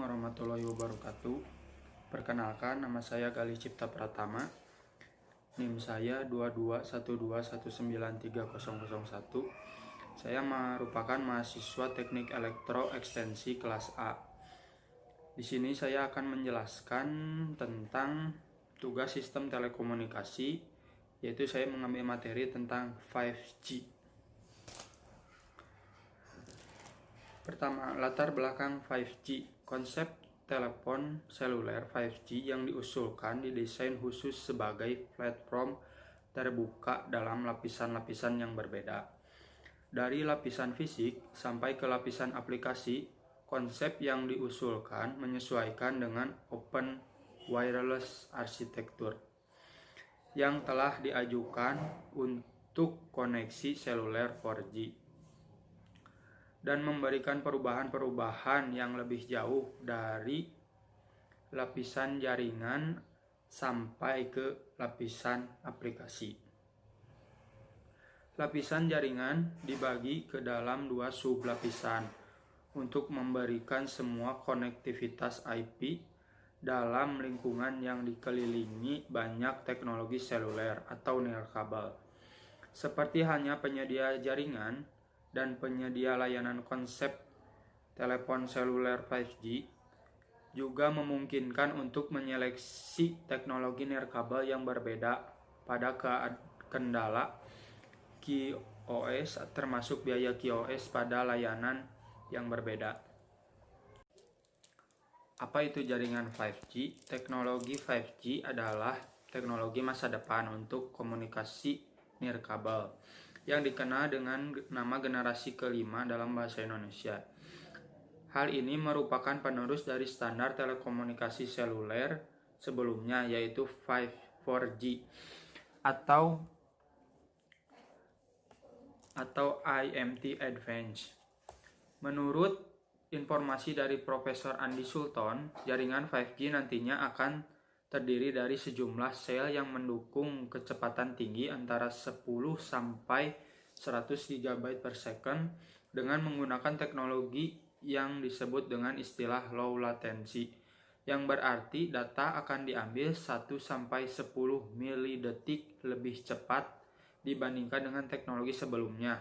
Assalamualaikum warahmatullahi wabarakatuh. Perkenalkan, nama saya Galih Cipta Pratama. NIM saya 2212193001. Saya merupakan mahasiswa Teknik Elektro Ekstensi kelas A. Di sini saya akan menjelaskan tentang tugas sistem telekomunikasi, yaitu saya mengambil materi tentang 5G. Pertama, latar belakang 5G. Konsep telepon seluler 5G yang diusulkan didesain khusus sebagai platform terbuka dalam lapisan-lapisan yang berbeda. Dari lapisan fisik sampai ke lapisan aplikasi, konsep yang diusulkan menyesuaikan dengan Open Wireless Architecture yang telah diajukan untuk koneksi seluler 4G. Dan memberikan perubahan-perubahan yang lebih jauh dari lapisan jaringan sampai ke lapisan aplikasi. Lapisan jaringan dibagi ke dalam dua sublapisan untuk memberikan semua konektivitas IP dalam lingkungan yang dikelilingi banyak teknologi seluler atau nirkabel. Seperti hanya penyedia jaringan dan penyedia layanan konsep telepon seluler 5G juga memungkinkan untuk menyeleksi teknologi nirkabel yang berbeda pada kendala QoS, termasuk biaya QoS pada layanan yang berbeda. Apa itu jaringan 5G? Teknologi 5G adalah teknologi masa depan untuk komunikasi nirkabel yang dikenal dengan nama generasi kelima dalam bahasa Indonesia. Hal ini merupakan penerus dari standar telekomunikasi seluler sebelumnya, yaitu 4G atau IMT Advanced. Menurut informasi dari Profesor Andi Sultan, jaringan 5G nantinya akan terdiri dari sejumlah sel yang mendukung kecepatan tinggi antara 10 sampai 100 GB per second dengan menggunakan teknologi yang disebut dengan istilah low latency, yang berarti data akan diambil 1 sampai 10 milidetik lebih cepat dibandingkan dengan teknologi sebelumnya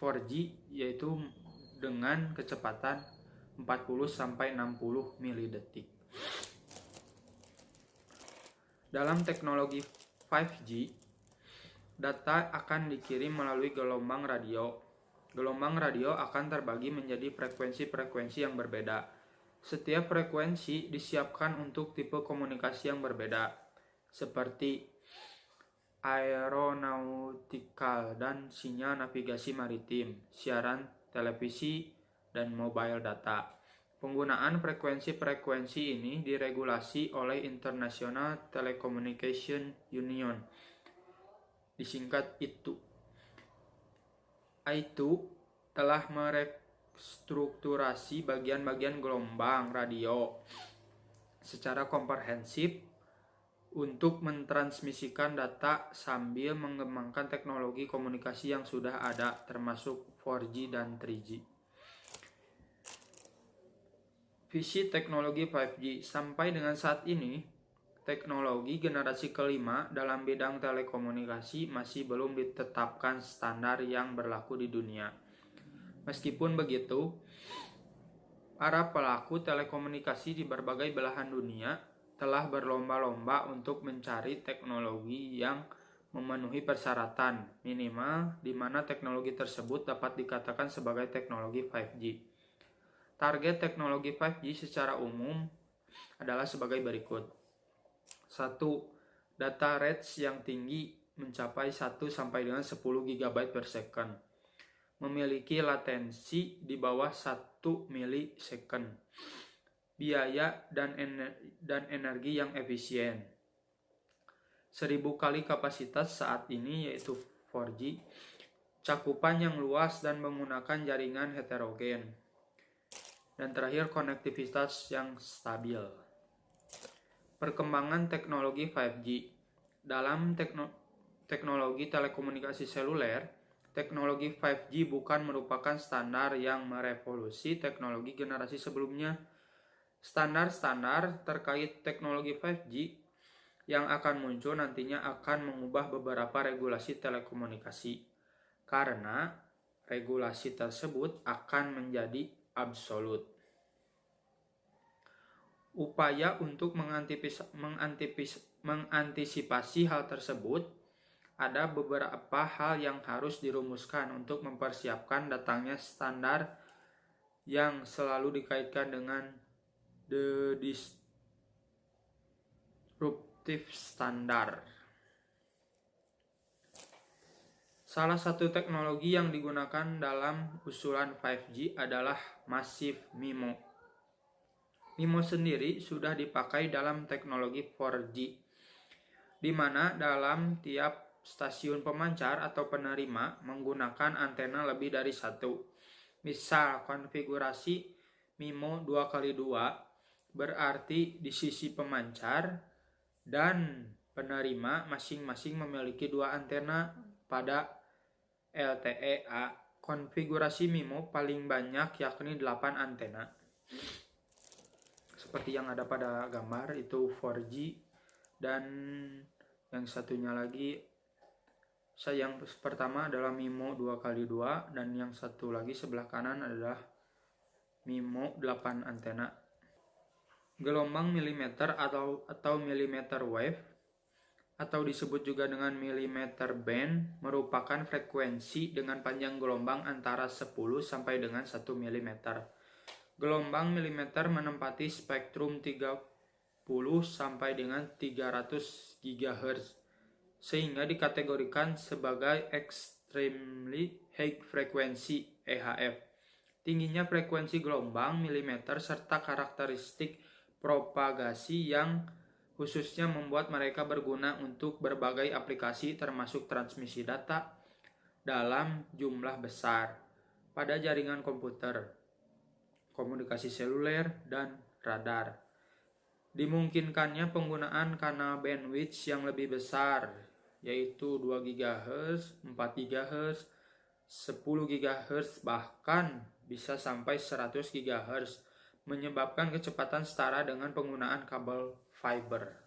4G, yaitu dengan kecepatan 40 sampai 60 milidetik. Dalam teknologi 5G, data akan dikirim melalui gelombang radio. Gelombang radio akan terbagi menjadi frekuensi-frekuensi yang berbeda. Setiap frekuensi disiapkan untuk tipe komunikasi yang berbeda, seperti aeronautikal dan sinyal navigasi maritim, siaran televisi, dan mobile data. Penggunaan frekuensi-frekuensi ini diregulasi oleh International Telecommunication Union, disingkat ITU. ITU telah merestrukturasi bagian-bagian gelombang radio secara komprehensif untuk mentransmisikan data sambil mengembangkan teknologi komunikasi yang sudah ada, termasuk 4G dan 3G. Visi teknologi 5G sampai dengan saat ini, teknologi generasi kelima dalam bidang telekomunikasi masih belum ditetapkan standar yang berlaku di dunia. Meskipun begitu, para pelaku telekomunikasi di berbagai belahan dunia telah berlomba-lomba untuk mencari teknologi yang memenuhi persyaratan minimal di mana teknologi tersebut dapat dikatakan sebagai teknologi 5G. Target teknologi 5G secara umum adalah sebagai berikut. 1. Data rates yang tinggi mencapai 1 sampai dengan 10 GB per second. Memiliki latensi di bawah 1 milisecond. Biaya dan energi yang efisien. 1000 kali kapasitas saat ini, yaitu 4G. Cakupan yang luas dan menggunakan jaringan heterogen. Dan terakhir, konektivitas yang stabil. Perkembangan teknologi 5G. Dalam teknologi telekomunikasi seluler, teknologi 5G bukan merupakan standar yang merevolusi teknologi generasi sebelumnya. Standar-standar terkait teknologi 5G yang akan muncul nantinya akan mengubah beberapa regulasi telekomunikasi, karena regulasi tersebut akan menjadi absolut. Upaya untuk mengantisipasi hal tersebut, ada beberapa hal yang harus dirumuskan untuk mempersiapkan datangnya standar yang selalu dikaitkan dengan the disruptive standard. Salah satu teknologi yang digunakan dalam usulan 5G adalah Massive MIMO. MIMO sendiri sudah dipakai dalam teknologi 4G, di mana dalam tiap stasiun pemancar atau penerima menggunakan antena lebih dari satu. Misal konfigurasi MIMO 2x2 berarti di sisi pemancar dan penerima masing-masing memiliki dua antena pada LTE A. Konfigurasi MIMO paling banyak yakni 8 antena. Seperti yang ada pada gambar itu 4G, dan yang satunya lagi yang pertama adalah MIMO 2x2 dan yang satu lagi sebelah kanan adalah MIMO 8 antena. Gelombang milimeter atau millimeter wave atau disebut juga dengan millimeter band merupakan frekuensi dengan panjang gelombang antara 10 sampai dengan 1 mm. Gelombang milimeter menempati spektrum 30 sampai dengan 300 GHz sehingga dikategorikan sebagai extremely high frequency (EHF). Tingginya frekuensi gelombang milimeter serta karakteristik propagasi yang khususnya membuat mereka berguna untuk berbagai aplikasi termasuk transmisi data dalam jumlah besar pada jaringan komputer, komunikasi seluler, dan radar. Dimungkinkannya penggunaan kanal bandwidth yang lebih besar, yaitu 2 GHz, 4 GHz, 10 GHz, bahkan bisa sampai 100 GHz, menyebabkan kecepatan setara dengan penggunaan kabel fiber.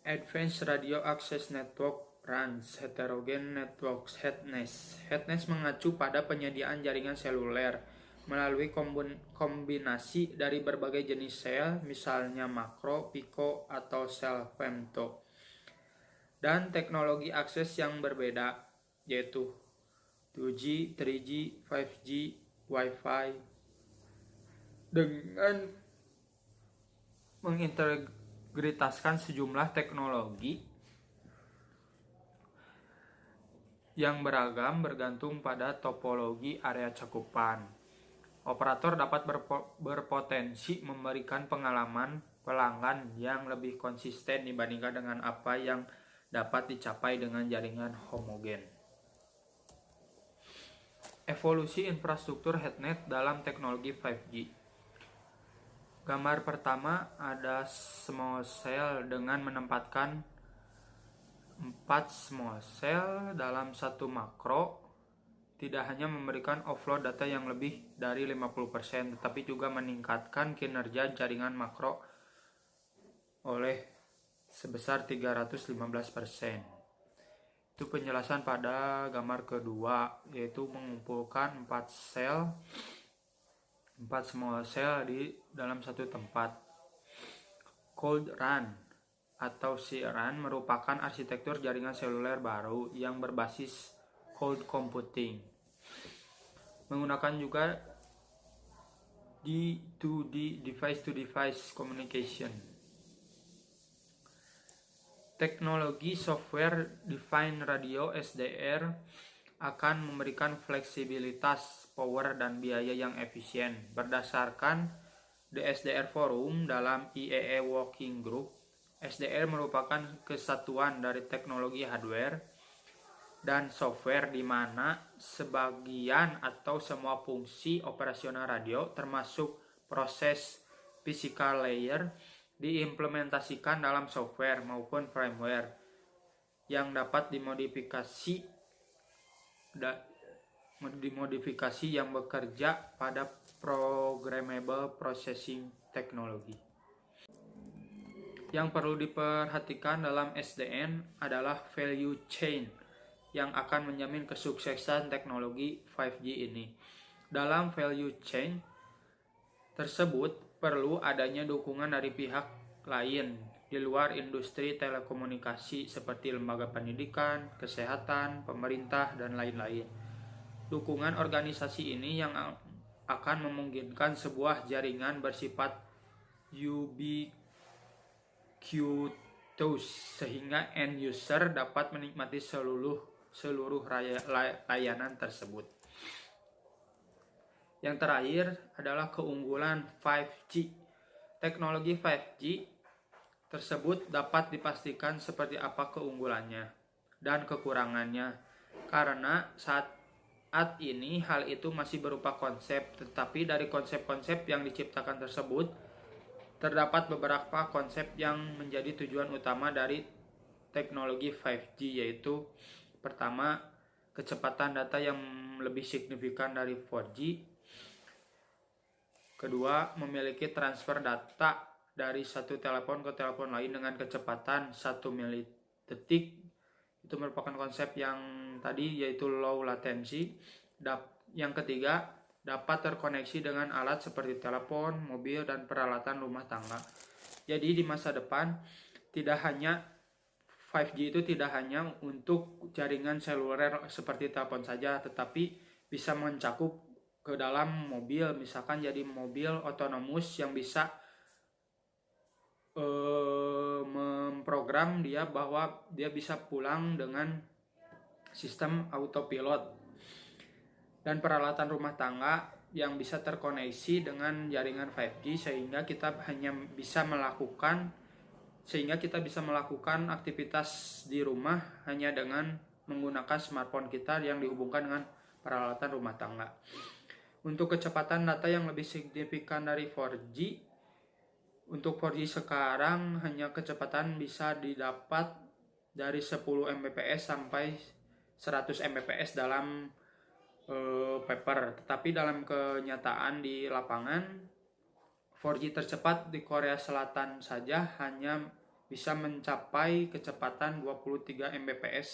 Advanced Radio Access Network runs Heterogeneous Networks (HETNES). HETNES mengacu pada penyediaan jaringan seluler melalui kombinasi dari berbagai jenis sel, misalnya makro, pico, atau sel femto, dan teknologi akses yang berbeda, yaitu 2G, 3G, 5G, Wi-Fi, dengan mengintegritaskan sejumlah teknologi yang beragam bergantung pada topologi area cakupan. Operator dapat berpotensi memberikan pengalaman pelanggan yang lebih konsisten dibandingkan dengan apa yang dapat dicapai dengan jaringan homogen. Evolusi infrastruktur HETNET dalam teknologi 5G. Gambar pertama ada small cell dengan menempatkan 4 small cell dalam satu makro, tidak hanya memberikan offload data yang lebih dari 50%, tetapi juga meningkatkan kinerja jaringan makro oleh sebesar 315%. Itu penjelasan pada gambar kedua, yaitu mengumpulkan 4 small cell di dalam satu tempat. Cold RAN atau C-RAN merupakan arsitektur jaringan seluler baru yang berbasis cold computing. Menggunakan juga D2D device-to-device communication. Teknologi Software Defined Radio (SDR) akan memberikan fleksibilitas, power, dan biaya yang efisien. Berdasarkan The SDR Forum dalam IEEE Working Group, SDR merupakan kesatuan dari teknologi hardware dan software di mana sebagian atau semua fungsi operasional radio termasuk proses physical layer diimplementasikan dalam software maupun firmware yang dapat dimodifikasi yang bekerja pada programmable processing technology. Yang perlu diperhatikan dalam SDN adalah value chain yang akan menjamin kesuksesan teknologi 5G ini. Dalam value chain tersebut perlu adanya dukungan dari pihak lain di luar industri telekomunikasi seperti lembaga pendidikan, kesehatan, pemerintah, dan lain-lain. Dukungan organisasi ini yang akan memungkinkan sebuah jaringan bersifat ubiquitous sehingga end user dapat menikmati seluruh layanan tersebut. Yang terakhir adalah keunggulan 5G. Teknologi 5G tersebut dapat dipastikan seperti apa keunggulannya dan kekurangannya, karena saat ini hal itu masih berupa konsep, tetapi dari konsep-konsep yang diciptakan tersebut terdapat beberapa konsep yang menjadi tujuan utama dari teknologi 5G, yaitu pertama, kecepatan data yang lebih signifikan dari 4G. Kedua, memiliki transfer data dari satu telepon ke telepon lain dengan kecepatan 1 milidetik. Itu merupakan konsep yang tadi, yaitu low latency. Yang ketiga, dapat terkoneksi dengan alat seperti telepon, mobil, dan peralatan rumah tangga. Jadi di masa depan 5G itu tidak hanya untuk jaringan seluler seperti telepon saja, tetapi bisa mencakup ke dalam mobil, misalkan jadi mobil otonomus yang bisa memprogram dia bahwa dia bisa pulang dengan sistem autopilot, dan peralatan rumah tangga yang bisa terkoneksi dengan jaringan 5G sehingga kita bisa melakukan aktivitas di rumah hanya dengan menggunakan smartphone kita yang dihubungkan dengan peralatan rumah tangga. Untuk kecepatan data yang lebih signifikan dari 4G, untuk 4G sekarang hanya kecepatan bisa didapat dari 10 Mbps sampai 100 Mbps dalam paper. Tetapi dalam kenyataan di lapangan, 4G tercepat di Korea Selatan saja hanya bisa mencapai kecepatan 23 Mbps,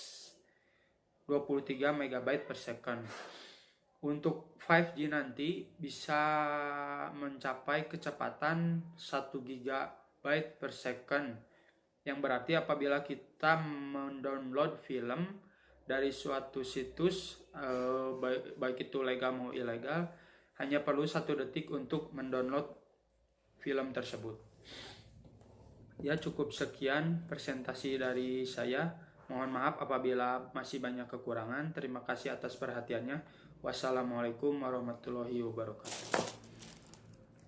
23 MB per second. Untuk 5G nanti bisa mencapai kecepatan 1 GB per second, yang berarti apabila kita mendownload film dari suatu situs, baik itu legal maupun ilegal, hanya perlu 1 detik untuk mendownload film tersebut. Ya, cukup sekian presentasi dari saya. Mohon maaf apabila masih banyak kekurangan. Terima kasih atas perhatiannya. Wassalamualaikum warahmatullahi wabarakatuh.